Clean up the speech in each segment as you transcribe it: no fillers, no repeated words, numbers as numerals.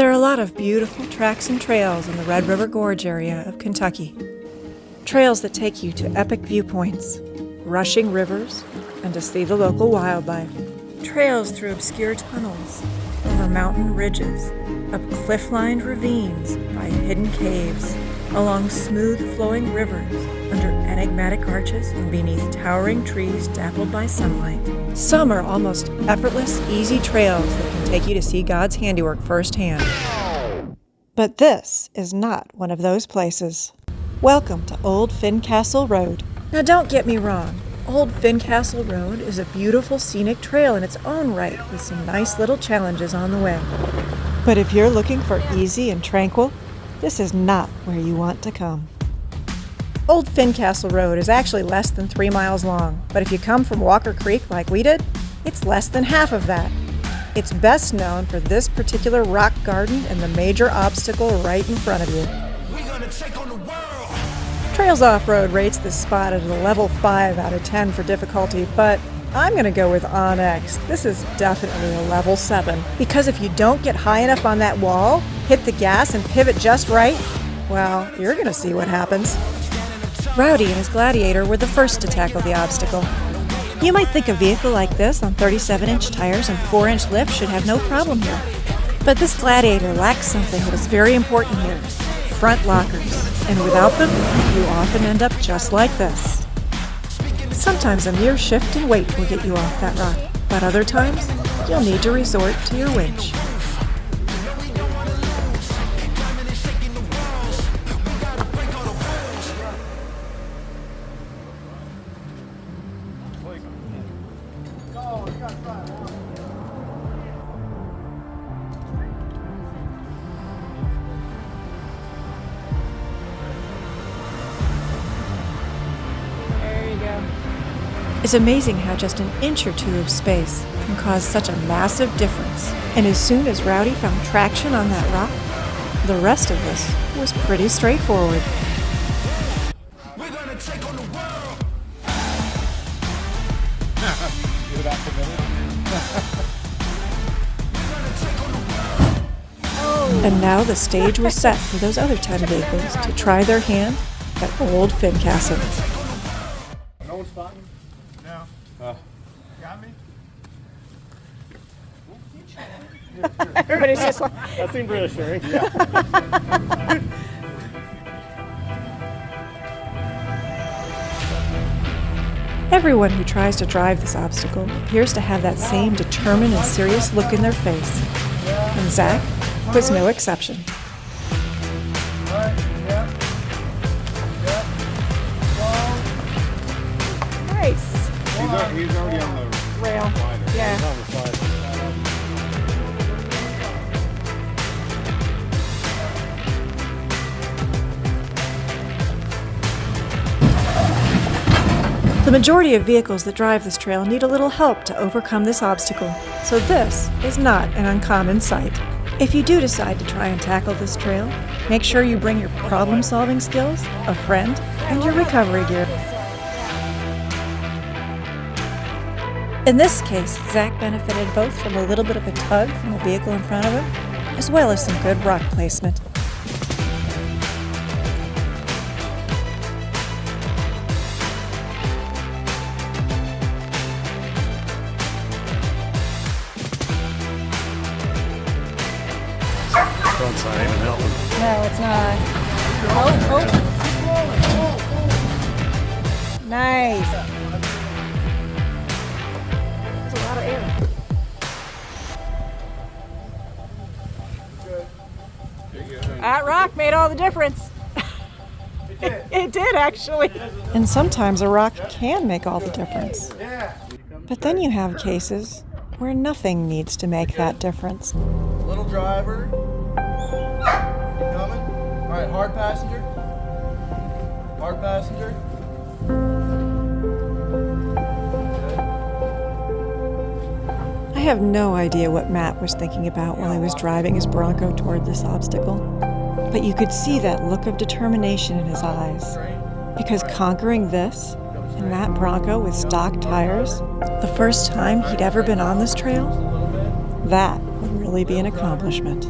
There are a lot of beautiful tracks and trails in the Red River Gorge area of Kentucky. Trails that take you to epic viewpoints, rushing rivers, and to see the local wildlife. Trails through obscure tunnels, over mountain ridges, up cliff-lined ravines by hidden caves, along smooth-flowing rivers, under enigmatic arches and beneath towering trees dappled by sunlight. Some are almost effortless, easy trails that can take you to see God's handiwork firsthand. But this is not one of those places. Welcome to Old Fincastle Road. Now don't get me wrong, Old Fincastle Road is a beautiful scenic trail in its own right with some nice little challenges on the way. But if you're looking for easy and tranquil, this is not where you want to come. Old Fincastle Road is actually less than 3 miles long, but if you come from Walker Creek like we did, it's less than half of that. It's best known for this particular rock garden and the major obstacle right in front of you. We're gonna take on the world. Trails Off-Road rates this spot at a level 5 out of 10 for difficulty, but I'm gonna go with Onyx. This is definitely a level 7, because if you don't get high enough on that wall, hit the gas and pivot just right, well, you're gonna see what happens. Rowdy and his Gladiator were the first to tackle the obstacle. You might think a vehicle like this on 37-inch tires and 4-inch lift should have no problem here. But this Gladiator lacks something that is very important here: front lockers. And without them, you often end up just like this. Sometimes a mere shift and weight will get you off that rock, but other times, you'll need to resort to your winch. It's amazing how just an inch or two of space can cause such a massive difference. And as soon as Rowdy found traction on that rock, the rest of this was pretty straightforward. We're gonna take on the world. You're that familiar? And now the stage was set for those other 10 vehicles to try their hand at Old Fincastle. No one's spotting? No. Got me? Everybody's just like... That seemed reassuring. Yeah. Everyone who tries to drive this obstacle appears to have that same determined and serious look in their face. And Zach was no exception. Nice. He's already on the rail. Slider. Yeah. He's on the slider. The majority of vehicles that drive this trail need a little help to overcome this obstacle, so this is not an uncommon sight. If you do decide to try and tackle this trail, make sure you bring your problem-solving skills, a friend, and your recovery gear. In this case, Zach benefited both from a little bit of a tug from the vehicle in front of him, as well as some good rock placement. Front's not even helping. No, it's not. Oh. Nice. There's a lot of air. That rock made all the difference. It did. It did, actually. And sometimes a rock can make all the difference. But then you have cases where nothing needs to make that difference. Little driver. Keep coming. All right, hard passenger. Hard passenger. I have no idea what Matt was thinking about while he was driving his Bronco toward this obstacle, but you could see that look of determination in his eyes, because conquering this and that Bronco with stock tires, the first time he'd ever been on this trail, that would really be an accomplishment.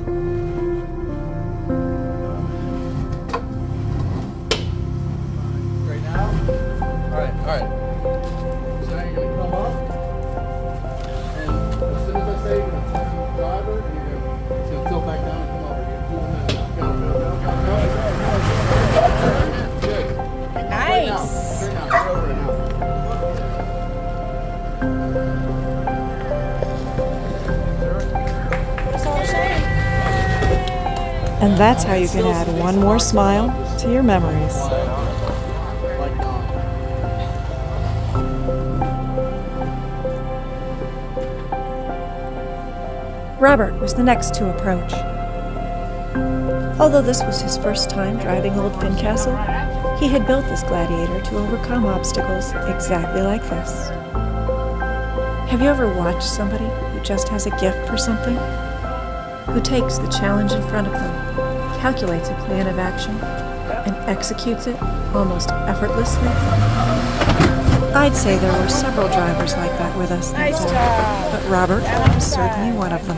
And that's how you can add one more smile to your memories. Like not. Robert was the next to approach. Although this was his first time driving Old Fincastle, he had built this Gladiator to overcome obstacles exactly like this. Have you ever watched somebody who just has a gift for something? Who takes the challenge in front of them, calculates a plan of action, and executes it almost effortlessly? I'd say there were several drivers like that with us that day, but Robert was certainly one of them.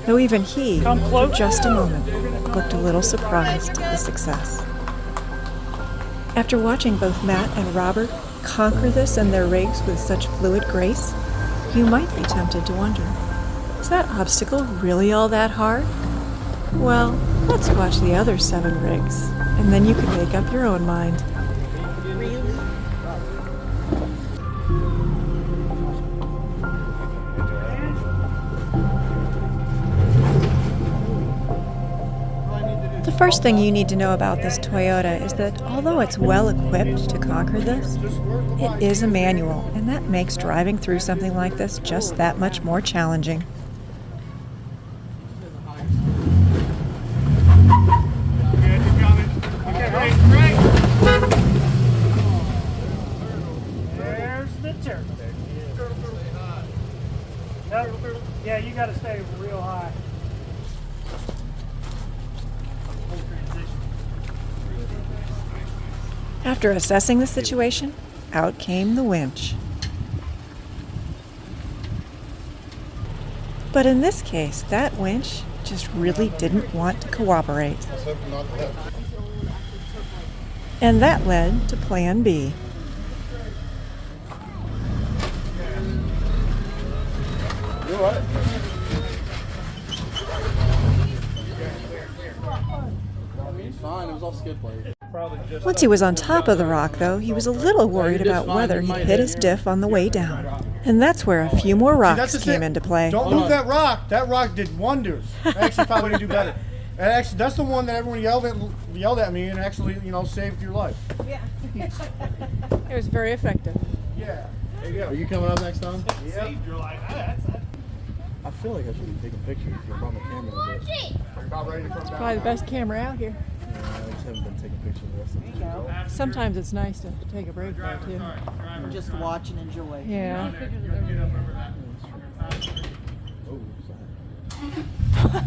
Though even he, for just a moment, looked a little surprised at the success. After watching both Matt and Robert conquer this and their rigs with such fluid grace, you might be tempted to wonder, is that obstacle really all that hard? Well, let's watch the other 7 rigs, and then you can make up your own mind. The first thing you need to know about this Toyota is that although it's well equipped to conquer this, it is a manual, and that makes driving through something like this just that much more challenging. There's the turn. Yeah, you got to stay real high. After assessing the situation, out came the winch. But in this case, that winch just really didn't want to cooperate. And that led to Plan B. You know what? It's fine, it was all skid plate. Once he was on top of the rock, though, he was a little worried about whether he'd hit his diff on the way down. And that's where a few more rocks came into play. Don't move that rock. That rock did wonders. Actually, probably do better. And actually, that's the one that everyone yelled at me and actually, saved your life. Yeah. It was very effective. Yeah. There you go. Are you coming up next time? Yeah. I feel like I should be taking pictures. I brought my camera a bit. About ready to come down. Probably the best camera out here. Yeah, I just haven't been taking pictures the rest of the time. Sometimes it's nice to take a break though, too. Just watch and enjoy. Yeah. Oh, sorry.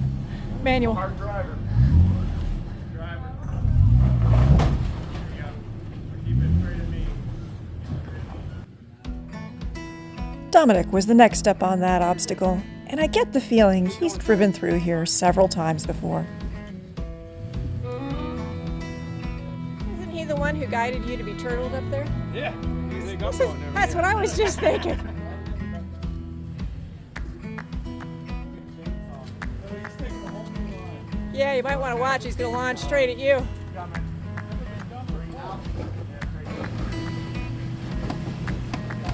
Manual. Hard driver. Dominic was the next up on that obstacle, and I get the feeling he's driven through here several times before. Isn't he the one who guided you to be turtled up there? Yeah. That's what I was just thinking. Yeah, you might want to watch. He's going to launch straight at you.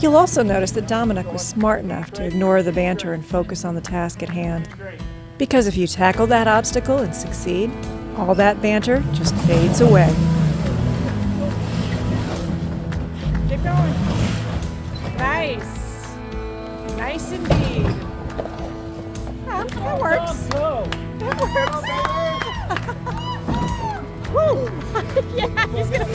You'll also notice that Dominic was smart enough to ignore the banter and focus on the task at hand. Because if you tackle that obstacle and succeed, all that banter just fades away. Keep going. Nice. Nice indeed. Oh, that works. That works. Woo! Yeah, he's gonna.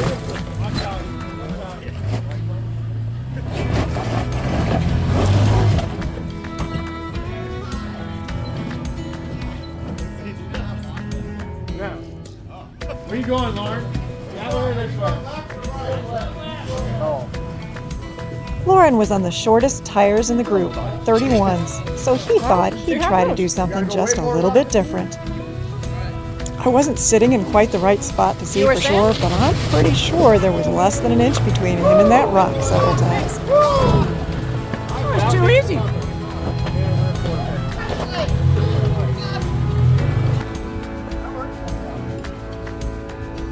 Where you going, Lauren? Lauren was on the shortest tires in the group, 31s, so he thought he'd try to do something just a little bit different. I wasn't sitting in quite the right spot to see for sure, but I'm pretty sure there was less than an inch between him and that rock several times. That was too easy.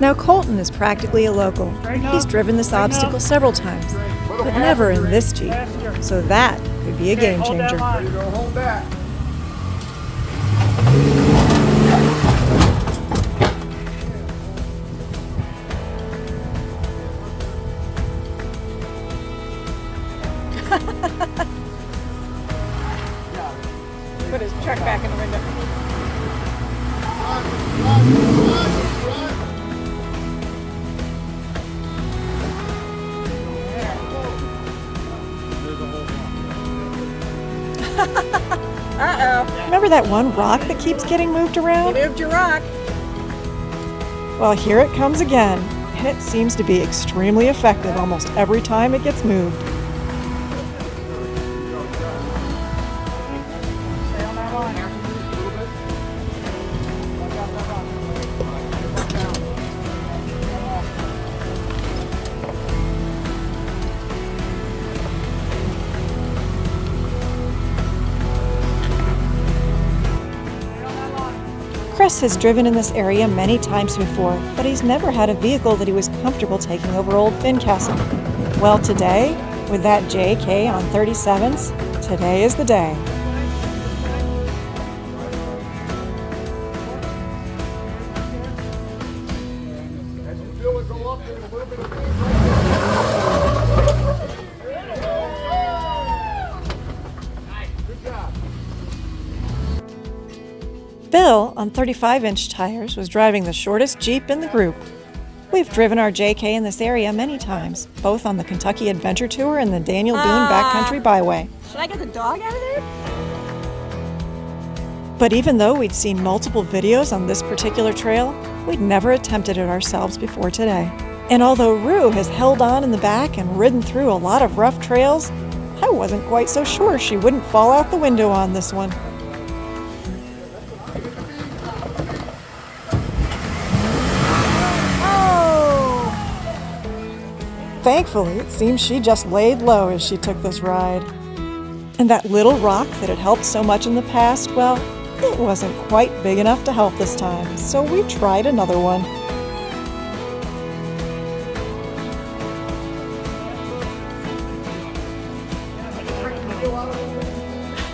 Now Colton is practically a local. He's driven this obstacle several times, but never in this Jeep, so that could be a game changer. Hold back. Remember that one rock that keeps getting moved around? Moved your rock. Well, here it comes again, and it seems to be extremely effective almost every time it gets moved. Stay on that line. Chris has driven in this area many times before, but he's never had a vehicle that he was comfortable taking over Old Fincastle. Well, today, with that JK on 37s, today is the day. Bill, on 35-inch tires, was driving the shortest Jeep in the group. We've driven our JK in this area many times, both on the Kentucky Adventure Tour and the Daniel Boone Backcountry Byway. Should I get the dog out of there? But even though we'd seen multiple videos on this particular trail, we'd never attempted it ourselves before today. And although Rue has held on in the back and ridden through a lot of rough trails, I wasn't quite so sure she wouldn't fall out the window on this one. Thankfully, it seems she just laid low as she took this ride. And that little rock that had helped so much in the past, well, it wasn't quite big enough to help this time, so we tried another one.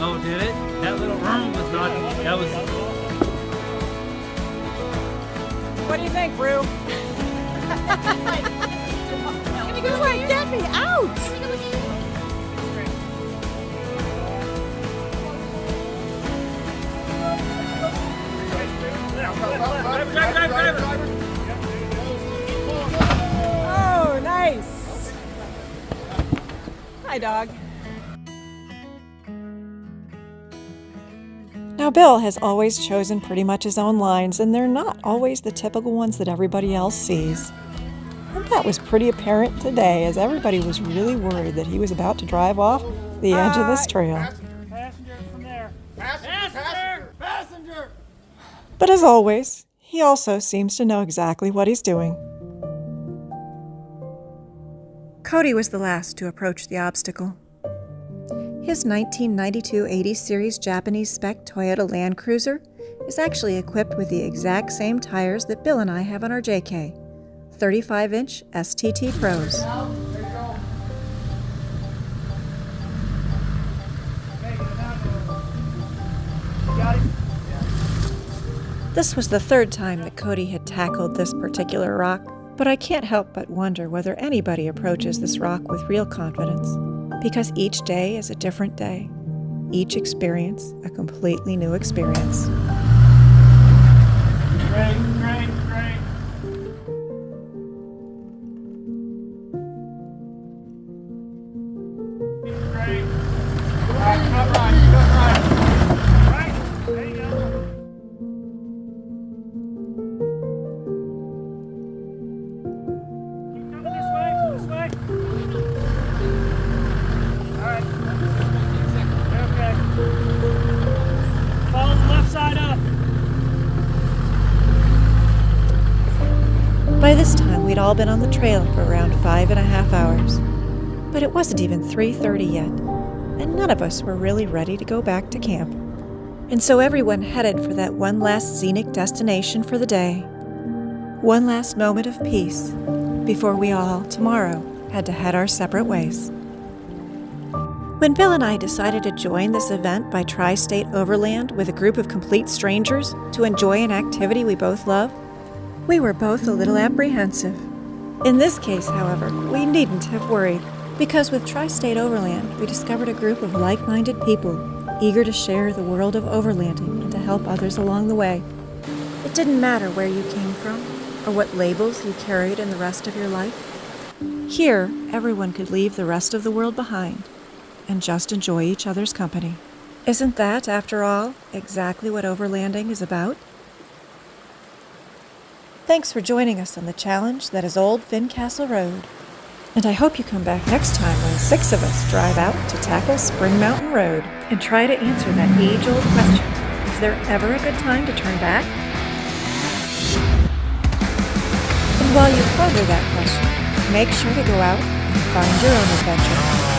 Oh, did it? That little room was not, that was... What do you think, Rue? You're like, get me out! Oh, nice! Hi, dog. Now, Bill has always chosen pretty much his own lines, and they're not always the typical ones that everybody else sees. And that was pretty apparent today, as everybody was really worried that he was about to drive off the edge of this trail. Passengers from there. Passenger! But as always, he also seems to know exactly what he's doing. Cody was the last to approach the obstacle. His 1992 80 Series Japanese spec Toyota Land Cruiser is actually equipped with the exact same tires that Bill and I have on our JK, 35-inch STT Pros. This was the third time that Cody had tackled this particular rock, but I can't help but wonder whether anybody approaches this rock with real confidence, because each day is a different day, each experience a completely new experience. Great. Cut right. Right. There you go. Keep coming this way. All right. Okay. Follow the left side up. By this time, we'd all been on the trail for around 5.5 hours. But it wasn't even 3:30 yet, and none of us were really ready to go back to camp. And so everyone headed for that one last scenic destination for the day. One last moment of peace before we all, tomorrow, had to head our separate ways. When Bill and I decided to join this event by Tri-State Overland with a group of complete strangers to enjoy an activity we both love, we were both a little apprehensive. In this case, however, we needn't have worried, because with Tri-State Overland, we discovered a group of like-minded people eager to share the world of overlanding and to help others along the way. It didn't matter where you came from or what labels you carried in the rest of your life. Here, everyone could leave the rest of the world behind and just enjoy each other's company. Isn't that, after all, exactly what overlanding is about? Thanks for joining us on the challenge that is Old Fincastle Road. And I hope you come back next time when 6 of us drive out to tackle Spring Mountain Road and try to answer that age-old question, is there ever a good time to turn back? And while you ponder that question, make sure to go out and find your own adventure.